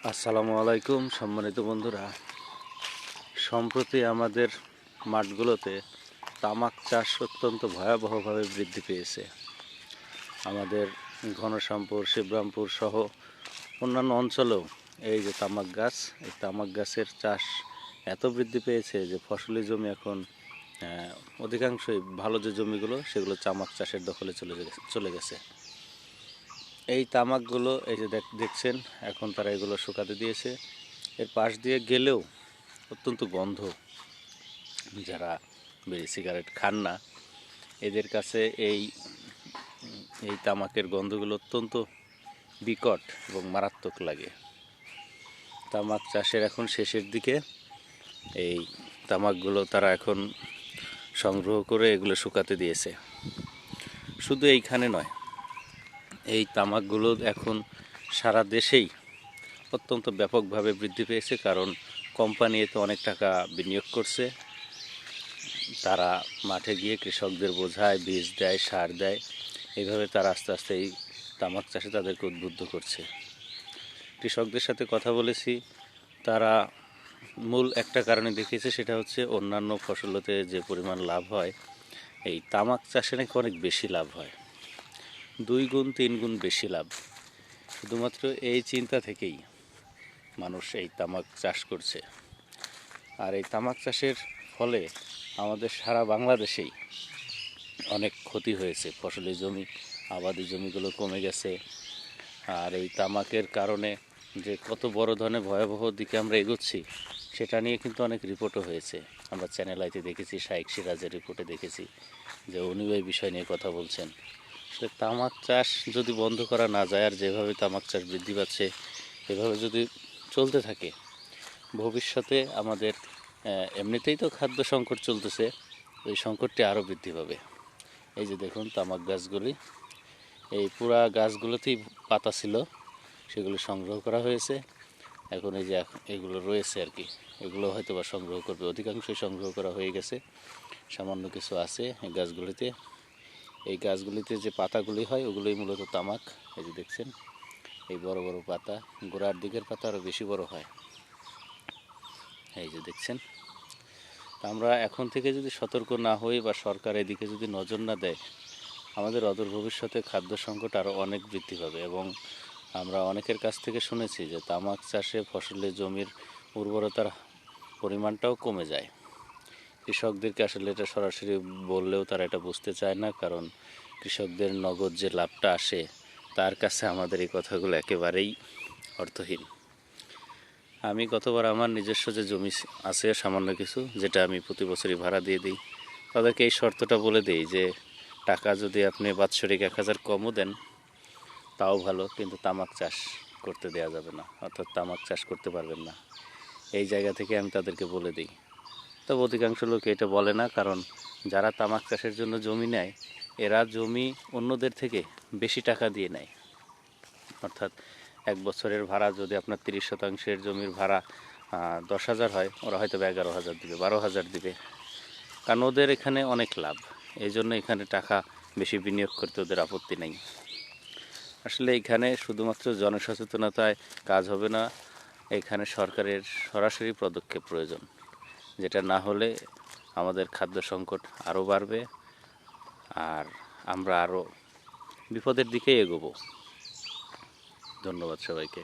আসসালামু আলাইকুম সম্মানিত বন্ধুরা। সম্প্রতি আমাদের মাঠগুলোতে তামাক চাষ অত্যন্ত ভয়াবহভাবে বৃদ্ধি পেয়েছে। আমাদের ঘনশ্যামপুর, শিবরামপুর সহ অন্যান্য অঞ্চলেও এই যে তামাক গাছ, এই তামাক গাছের চাষ এত বৃদ্ধি পেয়েছে যে ফসলি জমি এখন অধিকাংশই ভালো যে জমিগুলো সেগুলো তামাক চাষের দখলে চলে গেছে। এই তামাকগুলো এই যে দেখছেন, এখন তারা এগুলো শুকাতে দিয়েছে। এর পাশ দিয়ে গেলেও অত্যন্ত গন্ধ। যারা বিড়ি সিগারেট খান না এদের কাছে এই এই তামাকের গন্ধগুলো অত্যন্ত বিকট এবং মারাত্মক লাগে। তামাক চাষের এখন শেষের দিকে। এই তামাকগুলো তারা এখন সংগ্রহ করে এগুলো শুকাতে দিয়েছে। শুধু এইখানে নয়, এই তামাকগুলো এখন সারা দেশেই অত্যন্ত ব্যাপকভাবে বৃদ্ধি পেয়েছে, কারণ কোম্পানি এতে অনেক টাকা বিনিয়োগ করছে। তারা মাঠে গিয়ে কৃষকদের বোঝায়, বীজ দেয়, সার দেয়। এইভাবে তারা আস্তে আস্তে এই তামাক চাষে তাদেরকে উদ্বুদ্ধ করছে। কৃষকদের সাথে কথা বলেছি, তারা মূল একটা কারণে দেখিয়েছে, সেটা হচ্ছে অন্যান্য ফসলতে যে পরিমাণ লাভ হয় এই তামাক চাষে নাকি অনেক বেশি লাভ হয়, 2 গুণ 3 গুণ বেশি লাভ। শুধুমাত্র এই চিন্তা থেকেই মানুষ এই তামাক চাষ করছে। আর এই তামাক চাষের ফলে আমাদের সারা বাংলাদেশেই অনেক ক্ষতি হয়েছে। ফসলি জমি, আবাদি জমিগুলো কমে গেছে। আর এই তামাকের কারণে যে কত বড় ধরনের ভয়াবহ দিকে আমরা এগোচ্ছি সেটা নিয়ে কিন্তু অনেক রিপোর্টও হয়েছে। আমরা চ্যানেল আইতে দেখেছি, শাইখ সিরাজের রিপোর্টে দেখেছি যে উনিও এই বিষয় নিয়ে কথা বলছেন। আসলে তামাক চাষ যদি বন্ধ করা না যায়, আর যেভাবে তামাক চাষ বৃদ্ধি পাচ্ছে এভাবে যদি চলতে থাকে, ভবিষ্যতে আমাদের এমনিতেই তো খাদ্য সংকট চলতেছে, এই সংকটটি আরও বৃদ্ধি পাবে। এই যে দেখুন তামাক গাছগুলি, এই পুরা গাছগুলোতেই পাতা ছিল, সেগুলো সংগ্রহ করা হয়েছে। এখন এই যে এগুলো রয়েছে আর কি, এগুলো হয়তো বা সংগ্রহ করবে। অধিকাংশই সংগ্রহ করা হয়ে গেছে, সামান্য কিছু আছে এই গাছগুলিতে। এই গাছগুলিতে যে পাতাগুলি হয় ওগুলোই মূলত তামাক। এই যে দেখছেন, এই বড় বড় পাতা, গোড়ার দিকের পাতা আরও বেশি বড় হয়। এই যে দেখছেন, আমরা এখন থেকে যদি সতর্ক না হই বা সরকার এদিকে যদি নজর না দেয়, আমাদের অদূর ভবিষ্যতে খাদ্য সংকট আরও অনেক বৃদ্ধি পাবে। এবং আমরা অনেকের কাছ থেকে শুনেছি যে তামাক চাষে ফসলের জমির উর্বরতার পরিমাণটাও কমে যায়। কৃষকদেরকে আসলে এটা সরাসরি বললেও তারা এটা বুঝতে চায় না, কারণ কৃষকদের নগদ যে লাভটা আসে তার কাছে আমাদের এই কথাগুলো একেবারেই অর্থহীন। আমি গতবার আমার নিজস্ব যে জমি আছে সামান্য কিছু, যেটা আমি প্রতি বছরই ভাড়া দিয়ে দিই, তাদেরকে এই শর্তটা বলে দিই যে টাকা যদি আপনি বাৎসরিক 1000 কমও দেন তাও ভালো, কিন্তু তামাক চাষ করতে দেয়া যাবে না, অর্থাৎ তামাক চাষ করতে পারবেন না। এই জায়গা থেকে আমি তাদেরকে বলে দিই। তবে অধিকাংশ লোক এটা বলে না, কারণ যারা তামাক চাষের জন্য জমি নেয় এরা জমি অন্যদের থেকে বেশি টাকা দিয়ে নেয়। অর্থাৎ 1 বছরের ভাড়া যদি আপনার 30% জমির ভাড়া 10,000 হয়, ওরা হয়তো 11,000 দিবে, 12,000 দিবে, কারণ ওদের এখানে অনেক লাভ। এই জন্য এখানে টাকা বেশি বিনিয়োগ করতে ওদের আপত্তি নেই। আসলে এখানে শুধুমাত্র জনসচেতনতায় কাজ হবে না, এখানে সরকারের সরাসরি পদক্ষেপ প্রয়োজন, যেটা না হলে আমাদের খাদ্য সংকট আরও বাড়বে আর আমরা আরও বিপদের দিকেই এগোবো। ধন্যবাদ সবাইকে।